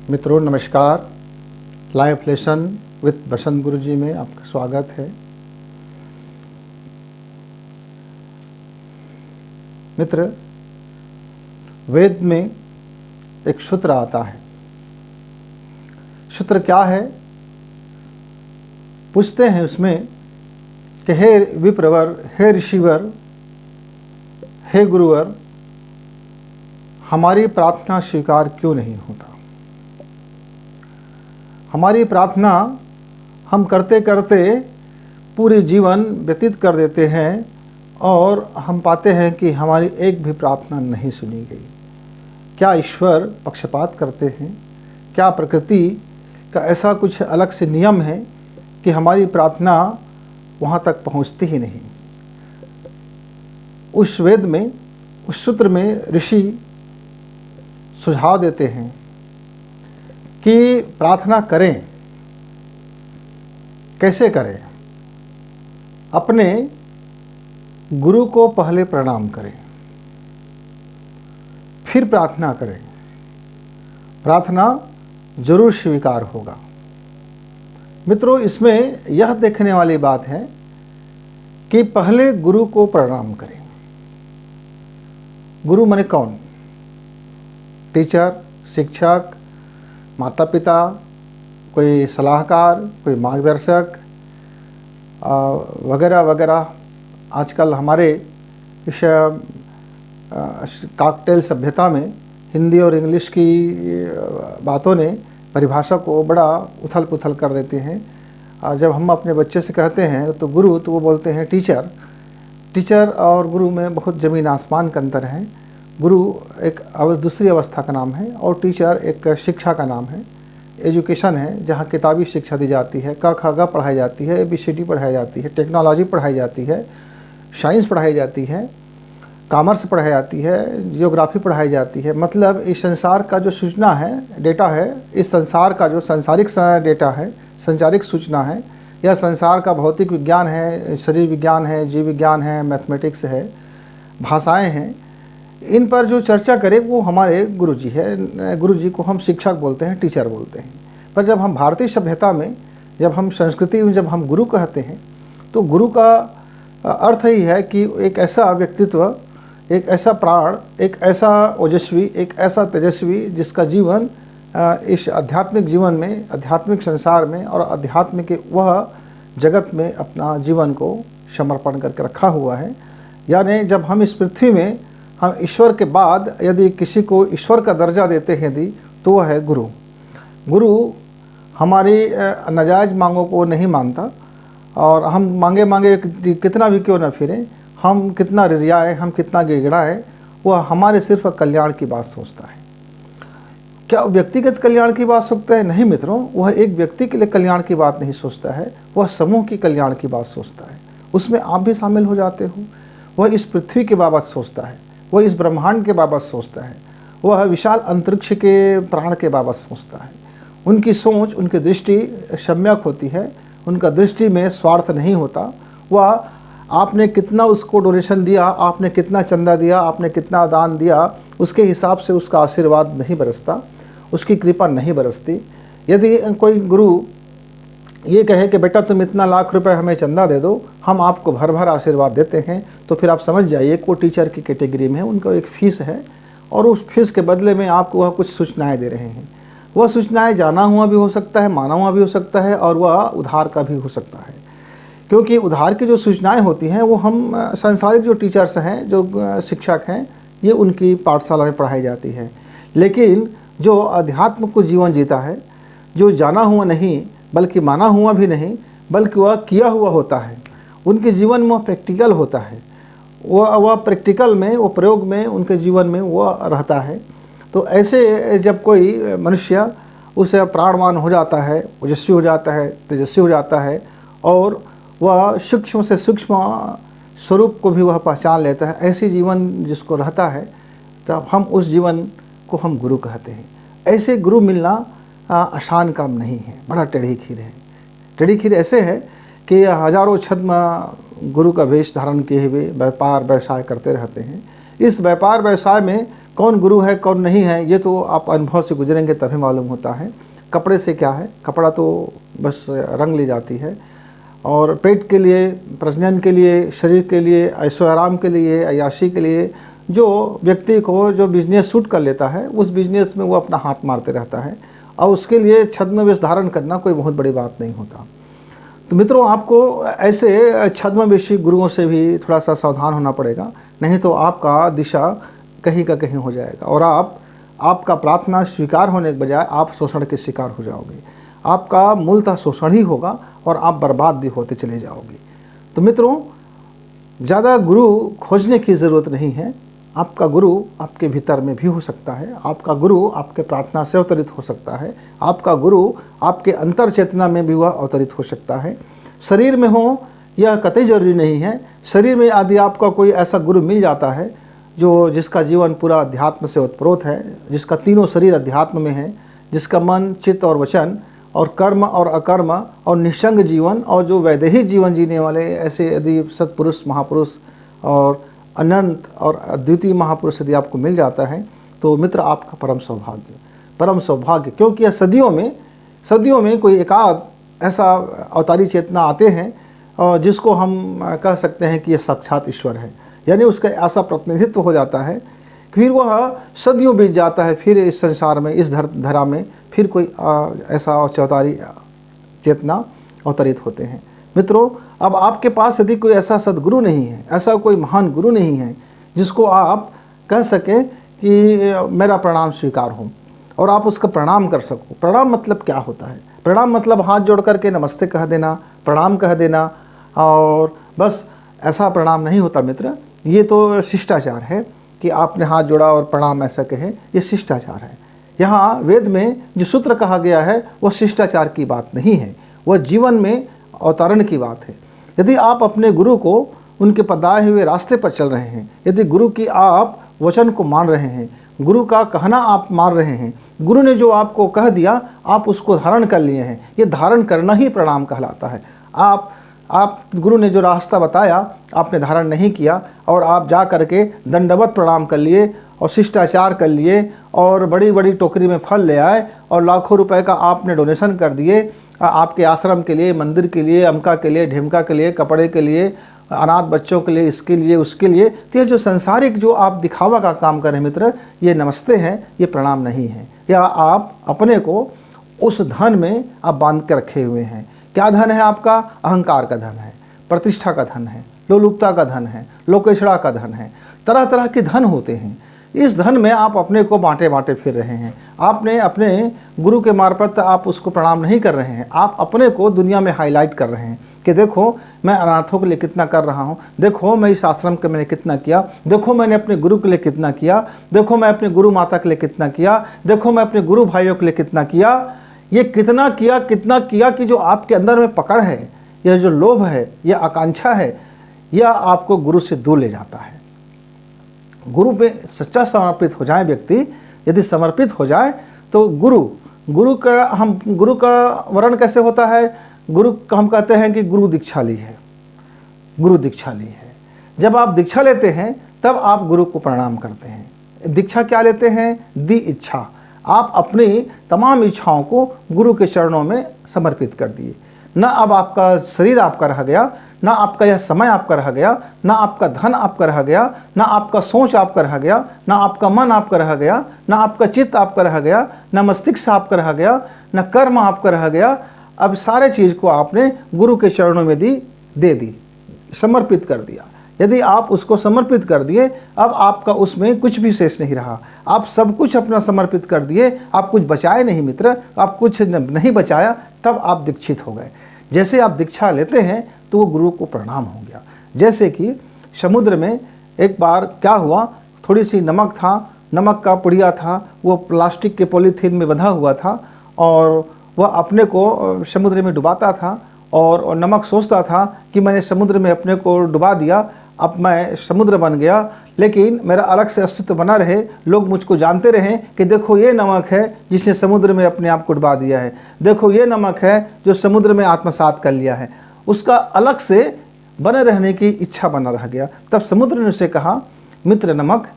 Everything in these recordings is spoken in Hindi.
मित्रों नमस्कार। लाइफ लेसन विद बसंत गुरु जी में आपका स्वागत है। मित्र, वेद में एक सूत्र आता है। सूत्र क्या है? पूछते हैं उसमें कि हे विप्रवर, हे ऋषिवर, हे गुरुवर, हमारी प्रार्थना स्वीकार क्यों नहीं होता? हमारी प्रार्थना हम करते करते पूरे जीवन व्यतीत कर देते हैं और हम पाते हैं कि हमारी एक भी प्रार्थना नहीं सुनी गई। क्या ईश्वर पक्षपात करते हैं? क्या प्रकृति का ऐसा कुछ अलग से नियम है कि हमारी प्रार्थना वहाँ तक पहुँचती ही नहीं? उस वेद में, उस सूत्र में ऋषि सुझाव देते हैं कि प्रार्थना करें। कैसे करें? अपने गुरु को पहले प्रणाम करें, फिर प्रार्थना करें। प्रार्थना जरूर स्वीकार होगा। मित्रों, इसमें यह देखने वाली बात है कि पहले गुरु को प्रणाम करें। गुरु माने कौन? टीचर, शिक्षक, माता पिता, कोई सलाहकार, कोई मार्गदर्शक वगैरह वगैरह। आजकल हमारे इस कॉकटेल सभ्यता में हिंदी और इंग्लिश की बातों ने परिभाषा को बड़ा उथल पुथल कर देते हैं। जब हम अपने बच्चे से कहते हैं तो गुरु, तो वो बोलते हैं टीचर। टीचर और गुरु में बहुत ज़मीन आसमान का अंतर है। गुरु एक दूसरी अवस्था का नाम है और टीचर एक शिक्षा का नाम है। एजुकेशन है, जहाँ किताबी शिक्षा दी जाती है, क ख ग पढ़ाई जाती है, ABCD पढ़ाई जाती है, टेक्नोलॉजी पढ़ाई जाती है, साइंस पढ़ाई जाती है, कॉमर्स पढ़ाई जाती है, जियोग्राफी पढ़ाई जाती है। मतलब इस संसार का जो सूचना है, डेटा है, इस संसार का जो संसारिक डेटा है, संचारिक सूचना है, यह संसार का भौतिक विज्ञान है, शरीर विज्ञान है, जीव विज्ञान है, मैथमेटिक्स है, भाषाएं हैं, इन पर जो चर्चा करें वो हमारे गुरुजी है। गुरुजी को हम शिक्षक बोलते हैं, टीचर बोलते हैं। पर जब हम भारतीय सभ्यता में, जब हम संस्कृति में, जब हम गुरु कहते हैं तो गुरु का अर्थ ही है कि एक ऐसा व्यक्तित्व, एक ऐसा प्राण, एक ऐसा ओजस्वी, एक ऐसा तेजस्वी जिसका जीवन इस आध्यात्मिक जीवन में, आध्यात्मिक संसार में और अध्यात्म के वह जगत में अपना जीवन को समर्पण करके रखा हुआ है। यानी जब हम इस पृथ्वी में, हम ईश्वर के बाद यदि किसी को ईश्वर का दर्जा देते हैं यदि, तो वह है गुरु। गुरु हमारी नाजायज़ मांगों को नहीं मानता और हम मांगे मांगे कितना भी क्यों न फिरें, हम कितना रिरियाएँ, हम कितना गिड़गिड़ाएँ, वह हमारे सिर्फ कल्याण की बात सोचता है। क्या व्यक्तिगत कल्याण की बात सोचता है? नहीं मित्रों, वह एक व्यक्ति के लिए कल्याण की बात नहीं सोचता है, वह समूह की कल्याण की बात सोचता है। उसमें आप भी शामिल हो जाते हो। वह इस पृथ्वी के बाबत सोचता है, वह इस ब्रह्मांड के बाबत सोचता है, वह विशाल अंतरिक्ष के प्राण के बाबत सोचता है। उनकी सोच, उनकी दृष्टि सम्यक होती है, उनका दृष्टि में स्वार्थ नहीं होता। वह आपने कितना उसको डोनेशन दिया, आपने कितना चंदा दिया, आपने कितना दान दिया, उसके हिसाब से उसका आशीर्वाद नहीं बरसता, उसकी कृपा नहीं बरसती। यदि कोई गुरु ये कहे कि बेटा तुम इतना लाख रुपए हमें चंदा दे दो, हम आपको भर भर आशीर्वाद देते हैं, तो फिर आप समझ जाइए कि वो टीचर की कैटेगरी में है, उनका एक फ़ीस है और उस फीस के बदले में आपको वह कुछ सूचनाएं दे रहे हैं। वह सूचनाएं जाना हुआ भी हो सकता है, माना हुआ भी हो सकता है और वह उधार का भी हो सकता है। क्योंकि उधार की जो सूचनाएँ होती हैं वो हम सांसारिक जो टीचर्स हैं, जो शिक्षक हैं, ये उनकी पाठशाला में पढ़ाई जाती है। लेकिन जो अध्यात्म को जीवन जीता है, जो जाना हुआ नहीं बल्कि माना हुआ भी नहीं, बल्कि वह किया हुआ होता है, उनके जीवन में प्रैक्टिकल होता है, वह प्रैक्टिकल में, वो प्रयोग में, उनके जीवन में वह रहता है। तो ऐसे जब कोई मनुष्य उसे प्राणवान हो जाता है, ओजस्वी हो जाता है, तेजस्वी हो जाता है और वह सूक्ष्म से सूक्ष्म स्वरूप को भी वह पहचान लेता है, ऐसी जीवन जिसको रहता है, तब हम उस जीवन को हम गुरु कहते हैं। ऐसे गुरु मिलना आसान काम नहीं है, बड़ा टेढ़ी खीर है। टेढ़ी खीर ऐसे है कि हजारों छद्म गुरु का वेश धारण किए हुए व्यापार व्यवसाय करते रहते हैं। इस व्यापार व्यवसाय में कौन गुरु है कौन नहीं है ये तो आप अनुभव से गुजरेंगे तभी मालूम होता है। कपड़े से क्या है, कपड़ा तो बस रंग ले जाती है, और पेट के लिए, प्रजनन के लिए, शरीर के लिए, ऐशो आराम के लिए, अय्याशी के लिए जो व्यक्ति को जो बिजनेस सूट कर लेता है उस बिजनेस में वो अपना हाथ मारते रहता है, और उसके लिए छद्मवेश धारण करना कोई बहुत बड़ी बात नहीं होता। तो मित्रों, आपको ऐसे छद्मवेशी गुरुओं से भी थोड़ा सा सावधान होना पड़ेगा, नहीं तो आपका दिशा कहीं का कहीं हो जाएगा और आपका प्रार्थना स्वीकार होने के बजाय आप शोषण के शिकार हो जाओगे। आपका मूलतः शोषण ही होगा और आप बर्बाद भी होते चले जाओगे। तो मित्रों, ज़्यादा गुरु खोजने की ज़रूरत नहीं है। आपका गुरु आपके भीतर में भी हो सकता है, आपका गुरु आपके प्रार्थना से अवतरित हो सकता है, आपका गुरु आपके अंतर चेतना में भी वह अवतरित हो सकता है। शरीर में हो यह कतई जरूरी नहीं है। शरीर में यदि आपका कोई ऐसा गुरु मिल जाता है जिसका जीवन पूरा अध्यात्म से ओतप्रोत है, जिसका तीनों शरीर अध्यात्म में है, जिसका मन, चित्त और वचन और कर्म और अकर्म और निसंग जीवन और जो वैदेहिक जीवन जीने वाले ऐसे यदि सत्पुरुष, महापुरुष और अनंत और अद्वितीय महापुरुष यदि आपको मिल जाता है तो मित्र आपका परम सौभाग्य, क्योंकि यह सदियों में कोई एकाध ऐसा अवतारी चेतना आते हैं और जिसको हम कह सकते हैं कि यह साक्षात ईश्वर है, यानी उसका ऐसा प्रतिनिधित्व हो जाता है, फिर वह सदियों बीत जाता है, फिर इस संसार में, इस धरा में फिर कोई ऐसा अवतारी चेतना अवतरित होते हैं। मित्रों, अब आपके पास यदि कोई ऐसा सदगुरु नहीं है, ऐसा कोई महान गुरु नहीं है जिसको आप कह सकें कि मेरा प्रणाम स्वीकार हो और आप उसका प्रणाम कर सको। प्रणाम मतलब क्या होता है? प्रणाम मतलब हाथ जोड़ करके नमस्ते कह देना, प्रणाम कह देना, और बस ऐसा प्रणाम नहीं होता मित्र। ये तो शिष्टाचार है कि आपने हाथ जोड़ा और प्रणाम ऐसा कहे, ये शिष्टाचार है। यहाँ वेद में जो सूत्र कहा गया है वह शिष्टाचार की बात नहीं है, वह जीवन में अवतरण की बात है। यदि आप अपने गुरु को उनके बताए हुए रास्ते पर चल रहे हैं, यदि गुरु की आप वचन को मान रहे हैं, गुरु का कहना आप मान रहे हैं, गुरु ने जो आपको कह दिया आप उसको धारण कर लिए हैं, ये धारण करना ही प्रणाम कहलाता है। आप गुरु ने जो रास्ता बताया आपने धारण नहीं किया और आप जा करके दंडवत प्रणाम कर लिए और शिष्टाचार कर लिए और बड़ी बड़ी टोकरी में फल ले आए और लाखों रुपए का आपने डोनेशन कर दिए आपके आश्रम के लिए, मंदिर के लिए, अमका के लिए, ढिमका के लिए, कपड़े के लिए, अनाथ बच्चों के लिए, इसके लिए, उसके लिए। तो ये जो सांसारिक जो आप दिखावा का काम करें मित्र, ये नमस्ते हैं, ये प्रणाम नहीं है। या आप अपने को उस धन में आप बांध के रखे हुए हैं। क्या धन है आपका? अहंकार का धन है, प्रतिष्ठा का धन है, लोलुपता का धन है, लोकेशड़ा का धन है, तरह तरह के धन होते हैं। इस धन में आप अपने को बांटे फिर रहे हैं। आपने अपने गुरु के मार्फत आप उसको प्रणाम नहीं कर रहे हैं, आप अपने को दुनिया में हाईलाइट कर रहे हैं कि देखो मैं अनाथों के लिए कितना कर रहा हूँ, देखो मैं इस आश्रम के मैंने कितना किया, देखो मैंने अपने गुरु के लिए कितना किया, देखो मैं अपने गुरु माता के लिए कितना किया, देखो मैं अपने गुरु भाइयों के लिए कितना किया। ये कितना किया कि जो आपके अंदर में पकड़ है, यह जो लोभ है, यह आकांक्षा है, यह आपको गुरु से दूर ले जाता है। गुरु पे सच्चा समर्पित हो जाए व्यक्ति, यदि समर्पित हो जाए तो गुरु का वर्ण कैसे होता है? गुरु का हम कहते हैं कि गुरु दीक्षा ली है, गुरु दीक्षा ली है। जब आप दीक्षा लेते हैं तब आप गुरु को प्रणाम करते हैं। दीक्षा क्या लेते हैं? दी इच्छा। आप अपनी तमाम इच्छाओं को गुरु के चरणों में समर्पित कर दिए। न अब आपका शरीर आपका रह गया, ना आपका यह समय आपका रह गया, ना आपका धन आपका रह गया, ना आपका सोच आपका रह गया, ना आपका मन आपका रह गया, ना आपका चित्त आपका रह गया, ना मस्तिष्क आपका रह गया, ना कर्म आपका रह गया। अब सारे चीज़ को आपने गुरु के चरणों में दे दी, समर्पित कर दिया। यदि आप उसको समर्पित कर दिए, अब आपका उसमें कुछ भी शेष नहीं रहा। आप सब कुछ अपना समर्पित कर दिए, आप कुछ बचाए नहीं मित्र, आप कुछ नहीं बचाया, तब आप दीक्षित हो गए। जैसे आप दीक्षा लेते हैं तो वो गुरु को प्रणाम हो गया। जैसे कि समुद्र में एक बार क्या हुआ, थोड़ी सी नमक था, नमक का पुड़िया था, वो प्लास्टिक के पॉलीथीन में बंधा हुआ था और वह अपने को समुद्र में डुबाता था और नमक सोचता था कि मैंने समुद्र में अपने को डुबा दिया, अब मैं समुद्र बन गया, लेकिन मेरा अलग से अस्तित्व बना रहे, लोग मुझको जानते रहें कि देखो ये नमक है जिसने समुद्र में अपने आप को डुबा दिया है, देखो ये नमक है जो समुद्र में आत्मसात कर लिया है। उसका अलग से बने रहने की इच्छा बना रह गया। तब समुद्र ने उसे कहा, मित्र नमक,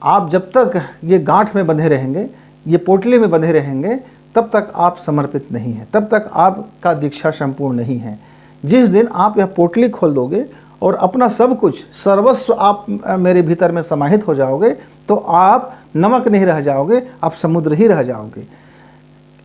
आप जब तक ये गांठ में बंधे रहेंगे, ये पोटली में बंधे रहेंगे, तब तक आप समर्पित नहीं हैं, तब तक आपका दीक्षा संपूर्ण नहीं है। जिस दिन आप यह पोटली खोल दोगे और अपना सब कुछ सर्वस्व आप मेरे भीतर में समाहित हो जाओगे, तो आप नमक नहीं रह जाओगे, आप समुद्र ही रह जाओगे।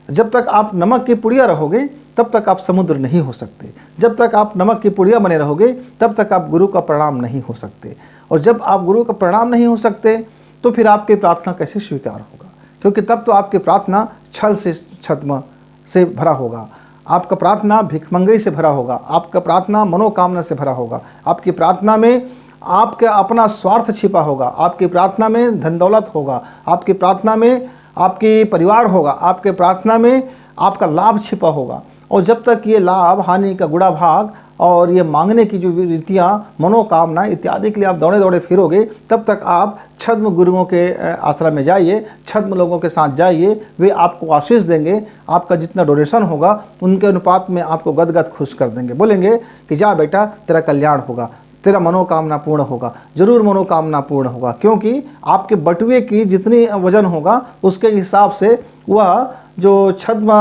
जब तक आप नमक की पुड़िया रहोगे तब तक आप समुद्र नहीं हो सकते। जब तक आप नमक की पुड़िया बने रहोगे तब तक आप गुरु का प्रणाम नहीं हो सकते। और जब आप गुरु का प्रणाम नहीं हो सकते तो फिर आपकी प्रार्थना कैसे स्वीकार होगा? क्योंकि तब तो आपकी प्रार्थना छल से छद्म से भरा होगा, आपका प्रार्थना भिखमंगई से भरा होगा, आपका प्रार्थना मनोकामना से भरा होगा, आपकी प्रार्थना में आपका अपना स्वार्थ छिपा होगा, आपकी प्रार्थना में धन दौलत होगा, आपकी प्रार्थना में आपके परिवार होगा, आपके प्रार्थना में आपका लाभ छिपा होगा। और जब तक ये लाभ हानि का गुड़ा भाग और ये मांगने की जो रीतियाँ, मनोकामना इत्यादि के लिए आप दौड़े दौड़े फिरोगे, तब तक आप छद्म गुरुओं के आश्रम में जाइए, छद्म लोगों के साथ जाइए, वे आपको आशीष देंगे, आपका जितना डोनेशन होगा उनके अनुपात में आपको गदगद खुश कर देंगे, बोलेंगे कि जा बेटा तेरा कल्याण होगा, तेरा मनोकामना पूर्ण होगा, जरूर मनोकामना पूर्ण होगा। क्योंकि आपके बटुए की जितनी वजन होगा उसके हिसाब से वह जो छद्म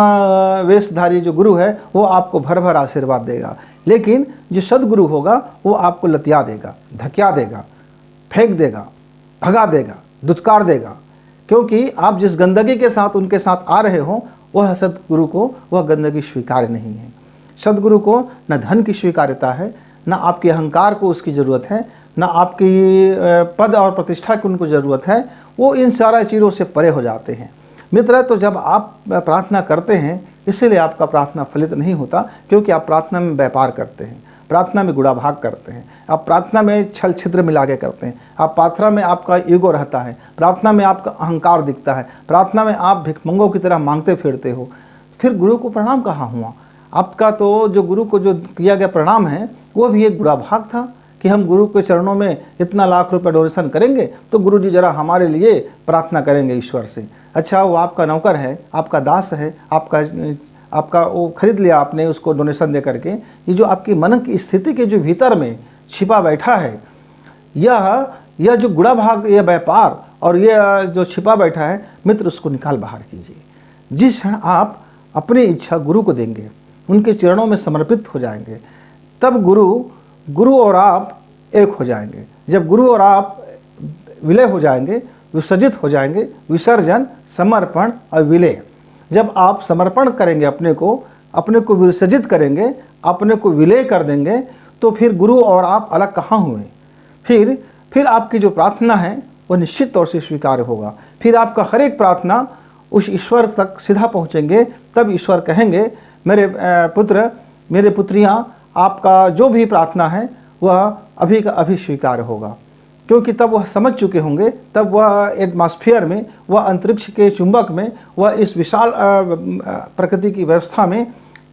वेशधारी जो गुरु है वो आपको भर भर आशीर्वाद देगा। लेकिन जो सदगुरु होगा वो आपको लतिया देगा, धकिया देगा, फेंक देगा, भगा देगा, दुत्कार देगा। क्योंकि आप जिस गंदगी के साथ उनके साथ आ रहे हो वह सदगुरु को वह गंदगी स्वीकार्य नहीं है। सदगुरु को न धन की स्वीकार्यता है, न आपके अहंकार को उसकी ज़रूरत है, न आपकी पद और प्रतिष्ठा की उनको ज़रूरत है। वो इन सारा चीज़ों से परे हो जाते हैं। मित्र, तो जब आप प्रार्थना करते हैं इसीलिए आपका प्रार्थना फलित नहीं होता, क्योंकि आप प्रार्थना में व्यापार करते हैं, प्रार्थना में गुड़ा भाग करते हैं, आप प्रार्थना में छल छिद्र मिला के करते हैं, आप प्रार्थना में आपका ईगो रहता है, प्रार्थना में आपका अहंकार दिखता है, प्रार्थना में आप भिखमंगों की तरह मांगते फिरते हो। फिर गुरु को प्रणाम कहाँ हुआ? आपका तो जो गुरु को जो किया गया प्रणाम है वो भी एक गुड़ा भाग था कि हम गुरु के चरणों में इतना लाख रुपए डोनेशन करेंगे तो गुरु जी जरा हमारे लिए प्रार्थना करेंगे ईश्वर से। अच्छा, वो आपका नौकर है, आपका दास है, आपका वो खरीद लिया आपने उसको डोनेशन दे करके। ये जो आपकी मन की स्थिति के जो भीतर में छिपा बैठा है, यह जो गुड़ा भाग, यह व्यापार और यह जो छिपा बैठा है, मित्र उसको निकाल बाहर कीजिए। जिस क्षण आप अपनी इच्छा गुरु को देंगे, उनके चरणों में समर्पित हो जाएंगे, तब गुरु और आप एक हो जाएंगे। जब गुरु और आप विलय हो जाएंगे, विसर्जित हो जाएंगे, विसर्जन, समर्पण और विलय। जब आप समर्पण करेंगे अपने को विसर्जित करेंगे, अपने को विलय कर देंगे, तो फिर गुरु और आप अलग कहाँ हुए? फिर आपकी जो प्रार्थना है वह निश्चित तौर से स्वीकार होगा। फिर आपका हर एक प्रार्थना उस ईश्वर तक सीधा पहुँचेंगे। तब ईश्वर कहेंगे, मेरे पुत्र, मेरे पुत्रियाँ, आपका जो भी प्रार्थना है वह अभी का अभी स्वीकार होगा। क्योंकि तब वह समझ चुके होंगे, तब वह एटमॉस्फेयर में, वह अंतरिक्ष के चुंबक में, वह इस विशाल प्रकृति की व्यवस्था में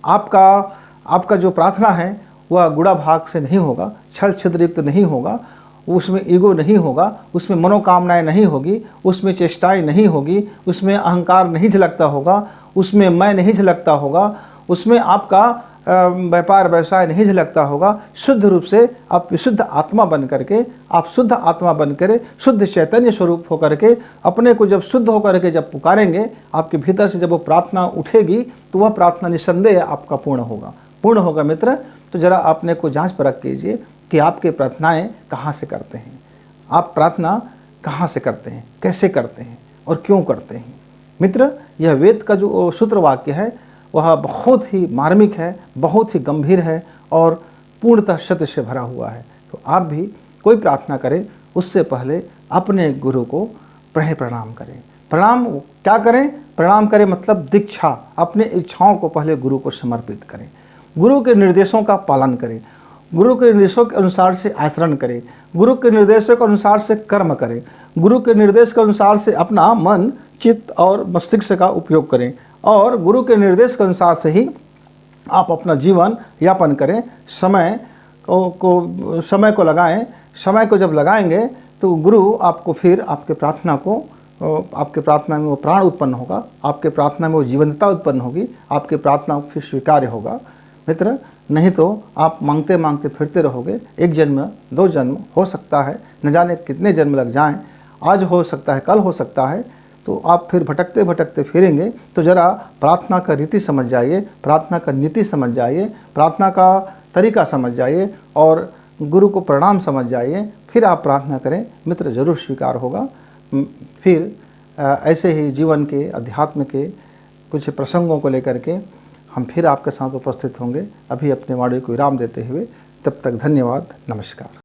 आपका जो प्रार्थना है वह गुड़ा भाग से नहीं होगा, छल छिद्रयुक्त नहीं होगा, उसमें ईगो नहीं होगा, उसमें मनोकामनाएं नहीं होगी, उसमें चेष्टाएं नहीं होगी, उसमें अहंकार नहीं झलकता होगा, उसमें मैं नहीं झलकता होगा, उसमें आपका व्यापार व्यवसाय नहीं झलकता होगा। शुद्ध रूप से आप विशुद्ध आत्मा बन करके, आप शुद्ध आत्मा बन कर शुद्ध चैतन्य स्वरूप होकर के अपने को जब शुद्ध होकर के जब पुकारेंगे, आपके भीतर से जब वो प्रार्थना उठेगी तो वह प्रार्थना निसंदेह आपका पूर्ण होगा। मित्र, तो जरा अपने को जांच परख कीजिए कि आपके प्रार्थनाएं कहाँ से करते हैं, आप प्रार्थना कहाँ से करते हैं, कैसे करते हैं और क्यों करते हैं। मित्र, यह वेद का जो सूत्र वाक्य है वह बहुत ही मार्मिक है, बहुत ही गंभीर है और पूर्णतः सत्य से भरा हुआ है। तो आप भी कोई प्रार्थना करें उससे पहले अपने गुरु को प्रणाम करें। प्रणाम क्या करें? प्रणाम करें मतलब दीक्षा, अपने इच्छाओं को पहले गुरु को समर्पित करें, गुरु के निर्देशों का पालन करें, गुरु के निर्देशों के अनुसार से आचरण करें, गुरु के निर्देशों के अनुसार से कर्म करें, गुरु के निर्देश के अनुसार से अपना मन, चित्त और मस्तिष्क का उपयोग करें और गुरु के निर्देश के अनुसार से ही आप अपना जीवन यापन करें। समय को लगाएं। समय को जब लगाएंगे तो गुरु आपको फिर आपके प्रार्थना में वो प्राण उत्पन्न होगा, आपके प्रार्थना में वो जीवंतता उत्पन्न होगी, आपके प्रार्थना फिर स्वीकार्य होगा। मित्र, नहीं तो आप मांगते मांगते फिरते रहोगे। एक जन्म, 2 जन्म, हो सकता है न जाने कितने जन्म लग जाएं आज हो सकता है, कल हो सकता है, तो आप फिर भटकते भटकते फिरेंगे। तो ज़रा प्रार्थना का रीति समझ जाइए, प्रार्थना का नीति समझ जाइए, प्रार्थना का तरीका समझ जाइए और गुरु को प्रणाम समझ जाइए, फिर आप प्रार्थना करें, मित्र जरूर स्वीकार होगा। फिर ऐसे ही जीवन के, अध्यात्म के कुछ प्रसंगों को लेकर के हम फिर आपके साथ उपस्थित होंगे। अभी अपने वाणी को विराम देते हुए तब तक धन्यवाद, नमस्कार।